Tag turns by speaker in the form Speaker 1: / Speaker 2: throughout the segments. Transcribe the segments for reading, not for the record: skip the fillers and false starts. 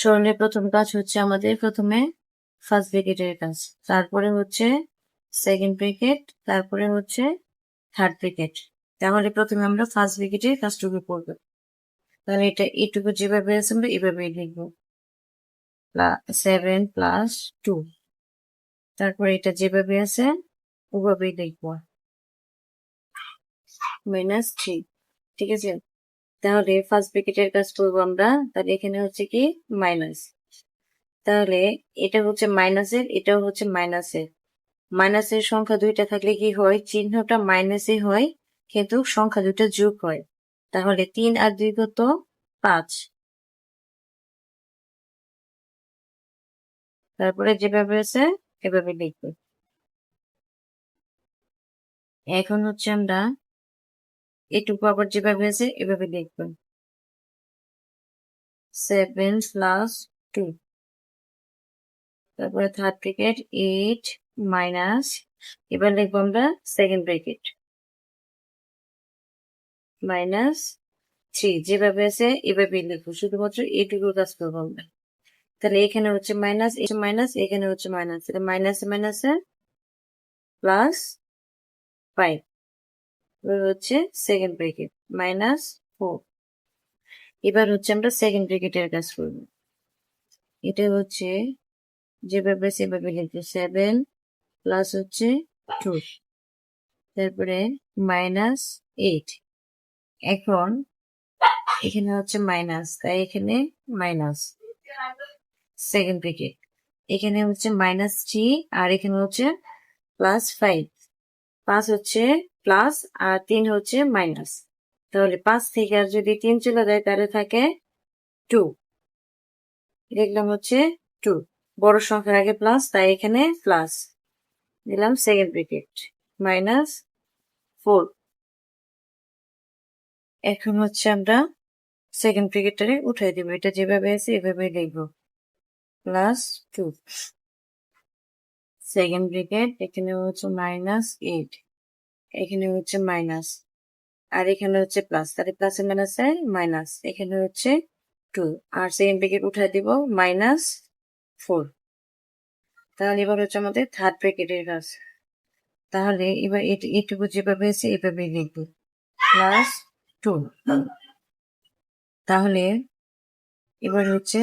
Speaker 1: সরণের প্রথম কাজ হচ্ছে আমাদের প্রথমে ফার্স্ট ব্র্যাকেটের কাজ, তারপরে হচ্ছে সেকেন্ড ব্র্যাকেট, তারপরে হচ্ছে থার্ড ব্র্যাকেট। তাহলে প্রথমে আমরা ফার্স্ট ব্র্যাকেটের কাজটুকু করব। তাহলে এটা এটুকু যেভাবে আছে আমরা এভাবেই লিখবো, 7 প্লাস 2। তারপরে এটা যেভাবে আছে ওভাবেই লিখবো, -3। ঠিক আছে, তাহলে ফার্স্ট ব্র্যাকেটের কাজ করবো আমরা। তাহলে এখানে হচ্ছে কি মাইনাস, তাহলে এটা হচ্ছে মাইনাসের, এটাও হচ্ছে মাইনাসের। মাইনাসের সংখ্যা দুইটা থাকলে কি হয়, চিহ্নটা মাইনাসই হয় কিন্তু সংখ্যা দুইটা যোগ হয়। তাহলে 3 আর 2 কত, 5। তারপরে যেভাবে আছে এভাবে লিখবো। এখন হচ্ছে আমরা এটুকু আবার যেভাবে আছে এভাবে লিখবো, 7 প্লাস 2। তারপরে থার্ড ব্র্যাকেট 8 মাইনাস, এবার লিখবো আমরা সেকেন্ড ব্র্যাকেট, -3। যেভাবে আছে এভাবে লিখবো, শুধুমাত্র এইটুকু কাজ করবো আমরা। তাহলে এখানে হচ্ছে মাইনাস, মাইনাস, এখানে হচ্ছে মাইনাস, তাহলে মাইনাসে মাইনাসে প্লাস 5। এবার হচ্ছে সেকেন্ড ব্র্যাকেট, -4। এবার হচ্ছে আমরা সেকেন্ড ব্র্যাকেটের কাজ করব। এটা হচ্ছে যেভাবে সেভাবে লিখবো, 7 প্লাস হচ্ছে 2, তারপরে -8। এখন এখানে হচ্ছে মাইনাস, তাই এখানে মাইনাস সেকেন্ড ব্র্যাকেট, এখানে হচ্ছে -3 আর এখানে হচ্ছে +5। 5 হচ্ছে প্লাস আর 3 হচ্ছে মাইনাস। তাহলে 5 থেকে আর যদি 3 চলে যায় তাহলে থাকে 2। লিখলাম হচ্ছে 2, বড় সংখ্যার আগে প্লাস, তাই এখানে প্লাস দিলাম সেকেন্ড ব্র্যাকেট, -4। এখন হচ্ছে আমরা সেকেন্ড ব্র্যাকেটটারে উঠাই দিব, এটা যেভাবে আছে এভাবে লিখবো, +2 সেকেন্ড ব্র্যাকেট, এখানে হচ্ছে -8, এখানে হচ্ছে মাইনাস আর এখানে হচ্ছে প্লাস, তাহলে প্লাসে মাইনাসে মাইনাস, এখানে হচ্ছে 2 আর সেকেন্ড ব্র্যাকেট উঠাই দিব, -4। তাহলে এবার হচ্ছে আমাদের থার্ড ব্র্যাকেটের কাজ। তাহলে এবার এইটুকু যেভাবে আছে এভাবে লিখবো, +2। তাহলে এবার হচ্ছে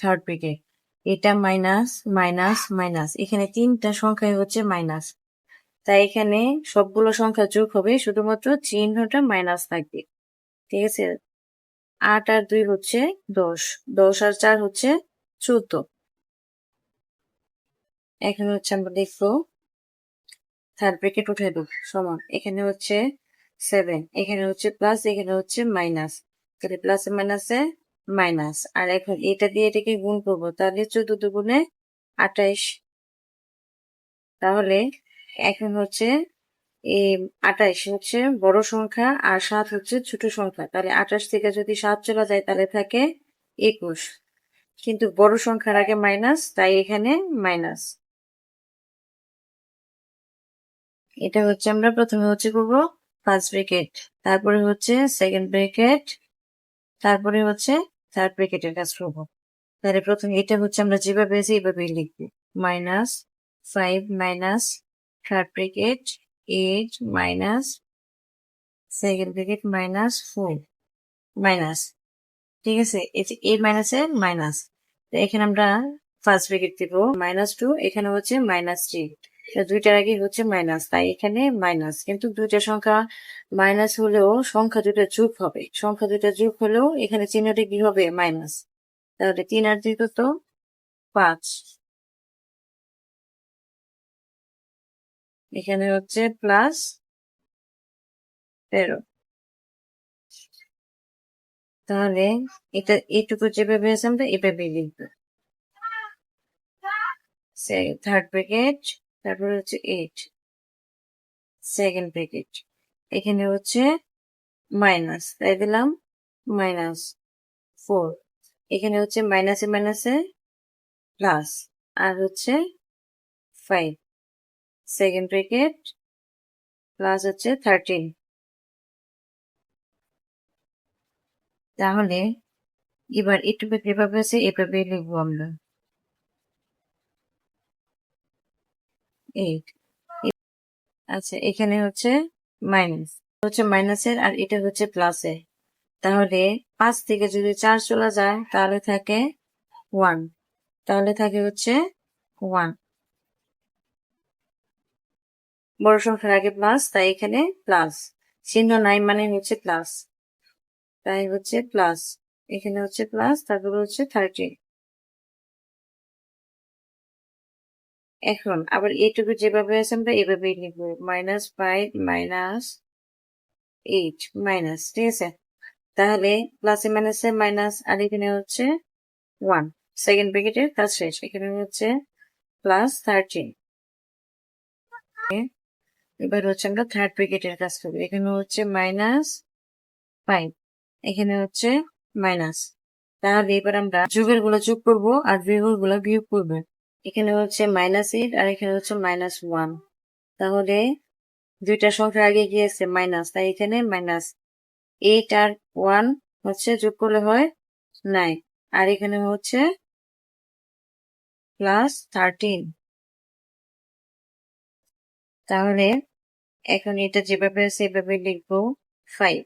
Speaker 1: থার্ড ব্র্যাকেট, এটা মাইনাস মাইনাস মাইনাস, এখানে 3টা সংখ্যায় হচ্ছে মাইনাস, তাই এখানে সবগুলো সংখ্যা যোগ হবে, শুধুমাত্র চিহ্নটা মাইনাস থাকবে। ঠিক আছে, 8 আর 2 হচ্ছে 10, 10 আর 4 হচ্ছে 14। এখন হচ্ছে আমরা দেখবো থার্ড ব্র্যাকেট উঠে দেব, সমান, এখানে হচ্ছে 7, এখানে হচ্ছে প্লাস, এখানে হচ্ছে মাইনাস, তাহলে প্লাসে মাইনাসে মাইনাস, আর এখন এটা দিয়ে এটাকে গুণ করবো, তাহলে 14 দুগুণে 28। তাহলে এখন হচ্ছে এই 28 হচ্ছে বড় সংখ্যা আর 7 হচ্ছে ছোট সংখ্যা, তাহলে 28 থেকে যদি 7 চলে যায় তাহলে থাকে 21, কিন্তু বড় সংখ্যার আগে মাইনাস, তাই এখানে মাইনাস। এটা হচ্ছে আমরা প্রথমে হচ্ছে করবো ফার্স্ট ব্র্যাকেট, তারপরে হচ্ছে সেকেন্ড ব্র্যাকেট, তারপরে হচ্ছে থার্ড ব্র্যাকেটের কাজ করবো। তাহলে প্রথমে এটা হচ্ছে আমরা যেভাবে আছে এইভাবেই লিখবো, -5 minus third bracket 8 minus second bracket -4 minus. ঠিক আছে, এই যে এই মাইনাসের মাইনাস, এখানে আমরা ফার্স্ট ব্র্যাকেট দিব -2, এখানে হচ্ছে -3, দুইটার আগে হচ্ছে মাইনাস, তাই এখানে মাইনাস, কিন্তু দুইটা সংখ্যা মাইনাস হলেও সংখ্যা দুইটা যোগ হবে, সংখ্যা দুইটা যোগ হলেও এখানে চিহ্নটি কি হবে, মাইনাস। তাহলে 3 আর 2 কত, 5, এখানে হচ্ছে +13। তাহলে এটা এইটুকু যেভাবে আছে আমরা এভাবে লিখবো, থার্ড ব্র্যাকেট, তারপর হচ্ছে 8 সেকেন্ড ব্র্যাকেট, এখানে হচ্ছে মাইনাস, তাই দিলাম -4, এখানে হচ্ছে মাইনাসে মাইনাসে প্লাস, আর হচ্ছে 5 সেকেন্ড ব্র্যাকেট প্লাস হচ্ছে 13। তাহলে এবার এটুকু যেভাবে আছে এভাবে লিখবো আমরা 8। আচ্ছা, এখানে হচ্ছে মাইনাস হচ্ছে মাইনাসের আর এটা হচ্ছে প্লাসের। তাহলে 5 থেকে যদি 4 চলে যায় তাহলে থাকে 1, তাহলে থাকে হচ্ছে 1। বড় সংখ্যার আগে প্লাস, তাই এখানে প্লাস চিহ্ন নাই মানে হচ্ছে প্লাস, তাই হচ্ছে প্লাস, এখানে হচ্ছে প্লাস, তারপরে হচ্ছে 30। এখন আবার এইটুকু যেভাবে আছে আমরা এভাবেই লিখবো -5 -8 মাইনাস, ঠিক আছে। তাহলে প্লাসে মাইনাসে মাইনাস, আর এখানে হচ্ছে 1, সেকেন্ড ব্র্যাকেটের কাজ শেষ। এখানে হচ্ছে +13। এবার হচ্ছে আমরা থার্ড ব্র্যাকেটের কাজ করবো। এখানে হচ্ছে -5, এখানে হচ্ছে মাইনাস। তাহলে এবার আমরা যোগের গুলো যোগ করবো আর বিয়োগের গুলো বিয়োগ করবো। এখানে হচ্ছে -8 আর এখানে হচ্ছে -1। তাহলে দুইটা সংখ্যার আগে গিয়েছে মাইনাস, তাই এখানে -8 আর 1 হচ্ছে যোগ করলে হয় 9, আর এখানে হচ্ছে +13। তাহলে এখন এটা যেভাবে আছে এভাবে লিখবো 5,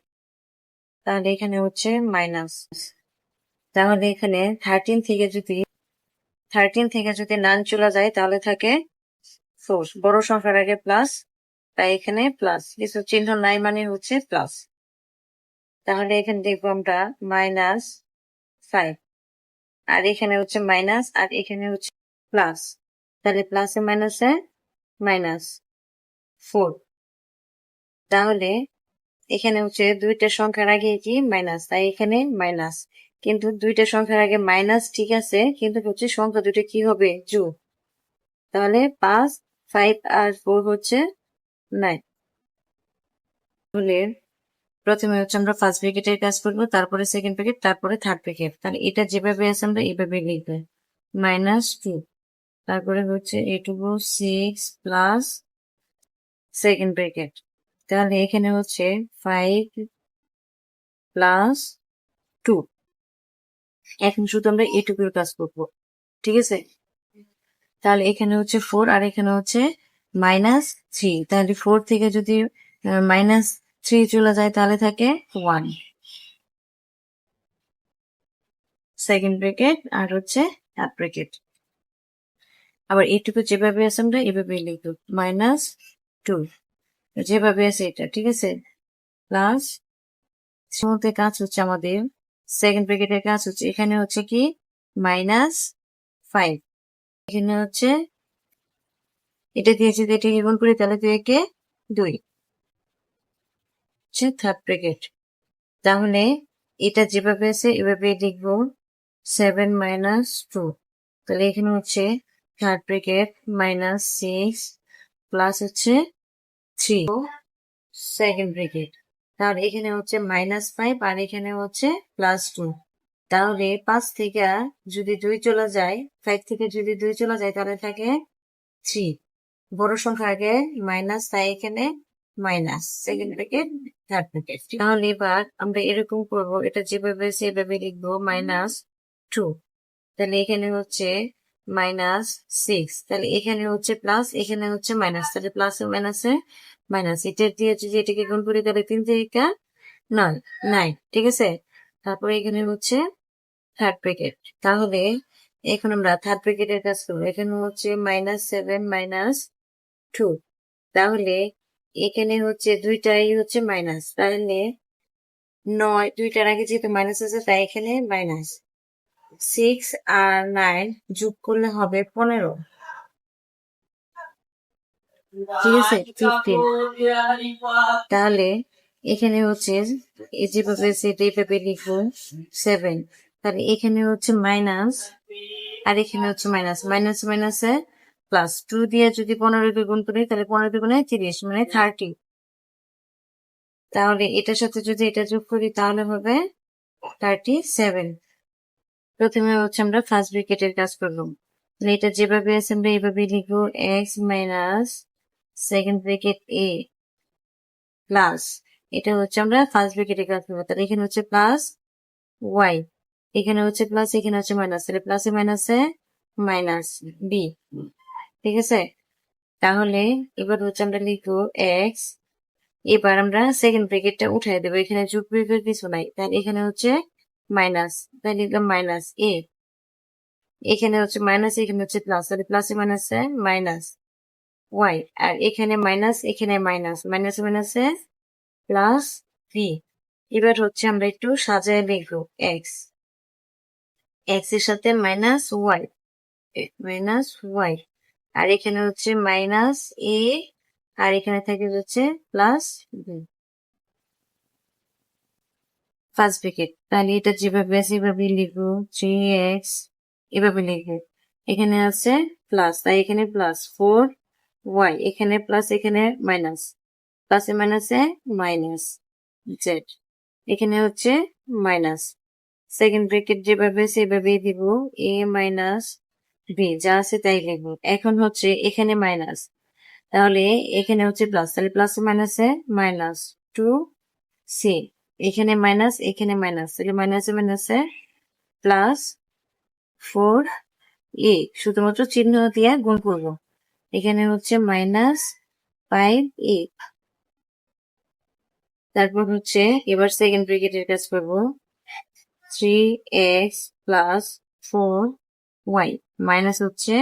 Speaker 1: তাহলে এখানে হচ্ছে মাইনাস। তাহলে এখানে 13 থেকে যদি 9 চলে যায় তাহলে থাকে 4, বড় সংখ্যার আগে প্লাস, তাই এখানে প্লাস, কিছু চিহ্ন নাই মানে হচ্ছে প্লাস। তাহলে এখানে দেখবো আমরা -5, আর এখানে হচ্ছে মাইনাস, আর এখানে হচ্ছে প্লাস, তাহলে প্লাসে মাইনাসে -4। তাহলে এখানে হচ্ছে দুইটা সংখ্যার আগে কি মাইনাস, তাই এখানে মাইনাস, কিন্তু দুইটা সংখ্যার আগে মাইনাস ঠিক আছে, কিন্তু হচ্ছে সংখ্যা দুটো কি হবে যোগ, তাহলে 5, 5 আর 4 হচ্ছে 9। তাহলে প্রথমে হচ্ছে আমরা ফার্স্ট ব্র্যাকেটের কাজ করবো, তারপরে সেকেন্ড ব্র্যাকেট, তারপরে থার্ড ব্র্যাকেট। তাহলে এটা যেভাবে আছে আমরা এইভাবে লিখবো -2, তারপরে হচ্ছে এটুকু 6 প্লাস সেকেন্ড ব্র্যাকেট। তাহলে এখানে হচ্ছে 5 প্লাস 2। এখন শুধু আমরা এটুকুর কাজ করবো, ঠিক আছে। তাহলে এখানে হচ্ছে 4 আর এখানে হচ্ছে -3, তাহলে 4 থেকে যদি -3 চলে যায় তাহলে থাকে 1, সেকেন্ড ব্র্যাকেট আর হচ্ছে থার্ড ব্র্যাকেট। আবার এইটুকু যেভাবে আছে আমরা এভাবে লিখবো -2, যেভাবে আছে এটা, ঠিক আছে। প্লাস মধ্যে কাজ হচ্ছে আমাদের সেকেন্ড ব্র্যাকেটের কাজ হচ্ছে, এখানে হচ্ছে কি -5, এখানে হচ্ছে এটা দিয়ে যদি এটাকে গুণ করি তাহলে 2 একে 2 হচ্ছে থার্ড ব্র্যাকেট। তাহলে এটা যেভাবে আছে এভাবে লিখবো 7 -2, তাহলে এখানে হচ্ছে থার্ড ব্র্যাকেট -6 প্লাস হচ্ছে 3 সেকেন্ড ব্র্যাকেট। তাহলে এখানে হচ্ছে -5 আর এখানে হচ্ছে +2। তাহলে 5 থেকে যদি 2 চলে যায়, 5 থেকে যদি 2 চলে যায় তাহলে থাকে 3, বড় সংখ্যা আগে মাইনাস, তাই এখানে minus, second bracket third bracket. তাহলে এবার আমরা এরকম করব, এটা যেভাবে সেভাবে লিখবো -2, তাহলে এখানে হচ্ছে -6, তাহলে এখানে হচ্ছে প্লাস, এখানে হচ্ছে মাইনাস, তাহলে প্লাস মাইনাসে মাইনাস, এটা দিয়ে যদি এটাকে গুণ করি তাহলে 3 থেকে 9, 9, ঠিক আছে। তারপরে এখানে হচ্ছে থার্ড ব্র্যাকেট। তাহলে এখন আমরা থার্ড ব্র্যাকেটের কাজ করবো। এখানে হচ্ছে -7 -2, তাহলে এখানে হচ্ছে দুইটাই হচ্ছে মাইনাস, তাহলে 9, দুইটার আগে যেহেতু মাইনাস আছে তাই এখানে মাইনাস। 6 আর 9 যোগ করলে হবে 15, ঠিক আছে, 15। তাহলে এখানে হচ্ছে যেভাবে সেটা এইভাবে লিখবো 7, তাহলে এখানে হচ্ছে মাইনাস আর এখানে হচ্ছে মাইনাস, মাইনাস মাইনাসে প্লাস, 2 দিয়ে যদি 15 কে গুণ করি তাহলে 15 দুগুণে 30 মানে 30। তাহলে এটার সাথে যদি এটা যোগ করি তাহলে হবে 37। প্রথমে হচ্ছে আমরা ফার্স্ট ব্র্যাকেটের কাজ করলাম, এটা যেভাবে আছে আমরা এইভাবে লিখবো x minus second bracket a plus, এটা হচ্ছে আমরা ফার্স্ট ব্র্যাকেটের কাজ করবো, তাহলে এখানে হচ্ছে প্লাস y, এখানে হচ্ছে প্লাস, এখানে হচ্ছে মাইনাস, তাহলে প্লাসে মাইনাসে মাইনাস বি। ঠিক আছে, তাহলে এবার হচ্ছে আমরা লিখবো এক্স। এবার আমরা সেকেন্ড ব্র্যাকেটটা উঠাই দেবো, এখানে যোগ বিয়োগের কিছু নাই, তাহলে এখানে হচ্ছে মাইনাস, তাই লিখলাম মাইনাস এ। এখানে হচ্ছে মাইনাস, এখানে হচ্ছে প্লাস, তাহলে প্লাসে মাইনাসে মাইনাস ওয়াই। আর এখানে মাইনাস, এখানে মাইনাস, মাইনাসে মাইনাসে প্লাস ভি। এবার হচ্ছে আমরা একটু সাজায় লিখবো এক্স, এক্স এর সাথে মাইনাস ওয়াই, মাইনাস ওয়াই। আর এখানে হচ্ছে মাইনাস এ, আর এখানে থাকে হচ্ছে প্লাস বি ফার্স্ট ব্র্যাকেট। তাহলে এটা যেভাবে আছে এভাবে লিখবো, 3x এভাবে লিখবো। এখানে আছে প্লাস, তাই এখানে প্লাস 4y, এখানে প্লাস, এখানে মাইনাস, প্লাসে মাইনাসে মাইনাস জেড, এখানে হচ্ছে মাইনাস। সেকেন্ড ব্র্যাকেট যেভাবে সেভাবেই দিব, এ মাইনাস বি, যা আছে তাই লিখবো। এখন হচ্ছে এখানে মাইনাস, তাহলে এখানে হচ্ছে প্লাস, তাহলে প্লাসে মাইনাসে মাইনাস 2c, এখানে মাইনাস, এখানে মাইনাস, তাহলে মাইনাসে মাইনাসে প্লাস 4a, শুধুমাত্র চিহ্ন দিয়ে গুণ করবো। এখানে হচ্ছে মাইনাস 5a। তারপর হচ্ছে এবার সেকেন্ড ব্র্যাকেটের কাজ করবো, 3x প্লাস 4y মাইনাস হচ্ছে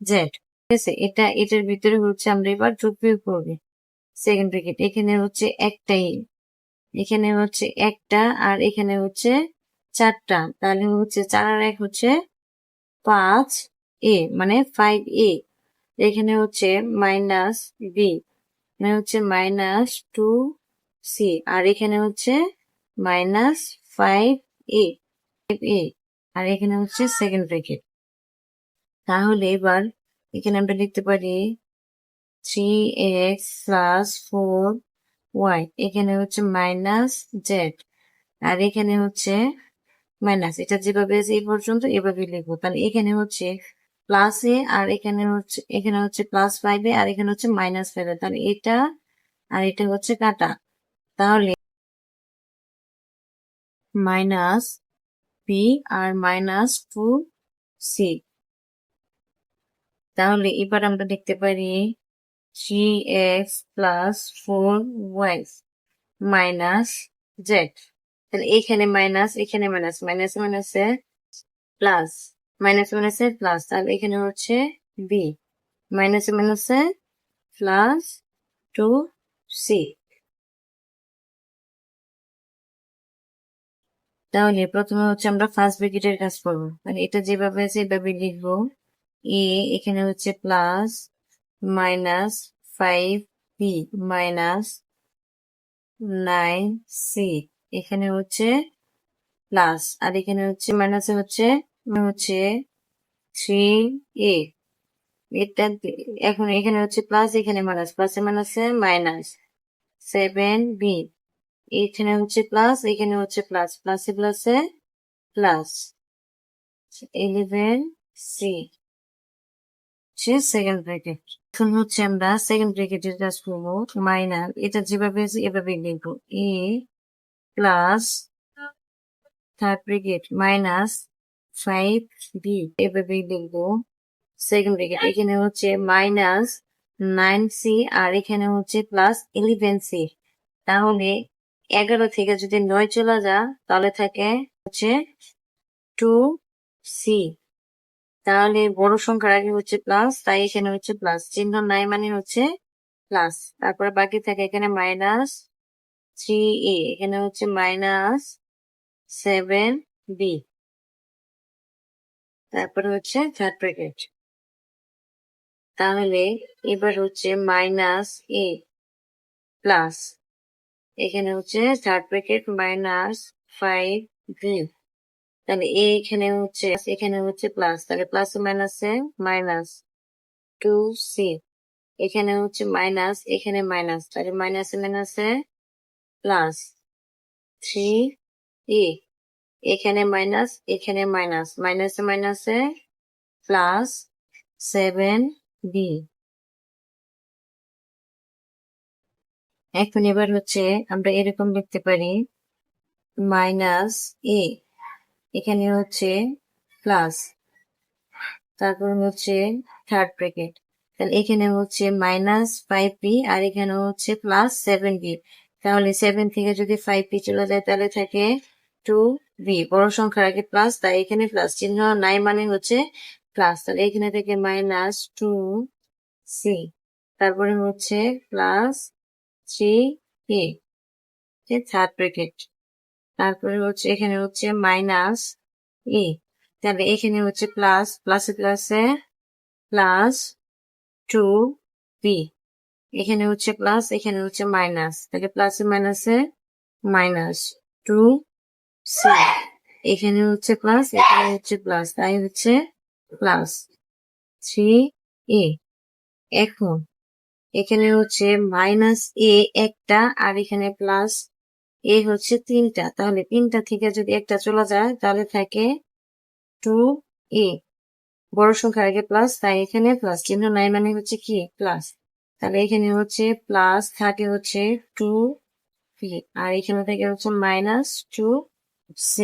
Speaker 1: জেড। ঠিক আছে, এটার ভিতরে হচ্ছে আমরা এবার যোগ বিয়োগ করবো। সেকেন্ড ব্র্যাকেট, এখানে হচ্ছে একটাই, এখানে হচ্ছে একটা, আর এখানে হচ্ছে 4টা, তাহলে হচ্ছে 4 আর 1 হচ্ছে 5a, মানে 5a। এখানে হচ্ছে মাইনাস বি, মানে হচ্ছে মাইনাস 2c, আর এখানে হচ্ছে মাইনাস 5a, আর এখানে হচ্ছে সেকেন্ড ব্র্যাকেট। তাহলে এবার এখানে আমরা লিখতে পারি 3x প্লাস 4y, এখানে হচ্ছে মাইনাস জেড, আর এখানে হচ্ছে মাইনাস। এটা যেভাবে আছে এই পর্যন্ত এভাবে লিখবো। তাহলে এখানে হচ্ছে প্লাস এ, আর এখানে হচ্ছে প্লাস 5 এ, আর এখানে হচ্ছে মাইনাস 5 এ, তাহলে এটা আর এটা হচ্ছে কাটা, তাহলে মাইনাস বি আর মাইনাস 2c। তাহলে এবার আমরা লিখতে পারি 3x plus 4y minus Z. তাহলে এখানে মাইনাস, এখানে মাইনাস, মাইনাস মাইনাসে প্লাস, মাইনাস মাইনাসে প্লাস, তাহলে এখানে হচ্ছে বি, মাইনাসে মাইনাসে প্লাস 2c। তাহলে প্রথমে হচ্ছে আমরা ফার্স্ট ব্র্যাকেটের কাজ করবো, মানে এটা যেভাবে আছে এভাবে লিখবো। এ, এখানে হচ্ছে plus minus 5b minus 9c, এখানে হচ্ছে প্লাস, আর এখানে হচ্ছে মাইনাসে হচ্ছে হচ্ছে 3a। এটা এখন এখানে হচ্ছে প্লাস, এখানে মাইনাস, প্লাসে মাইনাসে মাইনাস 7b, এখানে হচ্ছে প্লাস, এখানে হচ্ছে প্লাস, প্লাসে প্লাসে প্লাস 11c হচ্ছে সেকেন্ড ব্র্যাকেট। এখন হচ্ছে আমরা সেকেন্ড ব্র্যাকেটের কাজ করবো, মাইনাস, এটা যেভাবে আছে এভাবে লিখবো, A plus third bracket minus 5b এভাবে লিখবো। সেকেন্ড ব্র্যাকেট, এখানে হচ্ছে মাইনাস 9c, আর এখানে হচ্ছে প্লাস 11c। তাহলে 11 থেকে যদি 9 চলে যা, তাহলে থাকে হচ্ছে 2c। তাহলে বড় সংখ্যার আগে হচ্ছে প্লাস, তাই এখানে হচ্ছে প্লাস, চিহ্ন নাই মানে হচ্ছে প্লাস। তারপরে বাকি থাকে এখানে মাইনাস 3a, এখানে হচ্ছে মাইনাস 7b, তারপরে হচ্ছে থার্ড ব্র্যাকেট। তাহলে এবার হচ্ছে মাইনাস এ প্লাস, এখানে হচ্ছে থার্ড ব্র্যাকেট মাইনাস 5b, তাহলে এখানে হচ্ছে প্লাস, তাহলে প্লাস মাইনাসে মাইনাস 2c, এখানে হচ্ছে মাইনাস, এখানে মাইনাস, তাহলে মাইনাসে মাইনাসে প্লাস 3a, এখানে মাইনাস, এখানে মাইনাস, মাইনাসে মাইনাসে প্লাস 7b। এখন এবার হচ্ছে আমরা এরকম লিখতে পারি মাইনাস এ এখানে হচ্ছে প্লাস, তারপর হচ্ছে থার্ড ব্র্যাকেট, তাহলে এখানে হচ্ছে মাইনাস 5p আর এখানে হচ্ছে প্লাস 7p। তাহলে 7 থেকে যদি 5p চলে যায় তাহলে থাকে 2b। বড় সংখ্যার আগে প্লাস, তাই এখানে প্লাস চিহ্ন নাই মানে হচ্ছে প্লাস, তাহলে এখানে থেকে মাইনাস 2c, তারপরে হচ্ছে প্লাস 3a, থার্ড ব্র্যাকেট, তারপরে হচ্ছে এখানে হচ্ছে মাইনাস এ, তাহলে এখানে হচ্ছে প্লাস, প্লাসে প্লাসে প্লাস 2b, এখানে হচ্ছে প্লাস, এখানে হচ্ছে মাইনাস, তাহলে প্লাসে মাইনাসে মাইনাস 2c, এখানে হচ্ছে প্লাস, এখানে হচ্ছে প্লাস, তাই হচ্ছে প্লাস 3a। এখন এখানে হচ্ছে মাইনাস এ একটা আর এখানে প্লাস এ হচ্ছে 3টা, তাহলে 3টা থেকে যদি একটা চলে যায় তাহলে থাকে 2a। বড় সংখ্যার আগে প্লাস, তাই এখানে প্লাস চিহ্ন নাই মানে হচ্ছে কি প্লাস, তাহলে এখানে হচ্ছে প্লাস থাকে হচ্ছে 2p আর এখানে থেকে হচ্ছে মাইনাস 2c।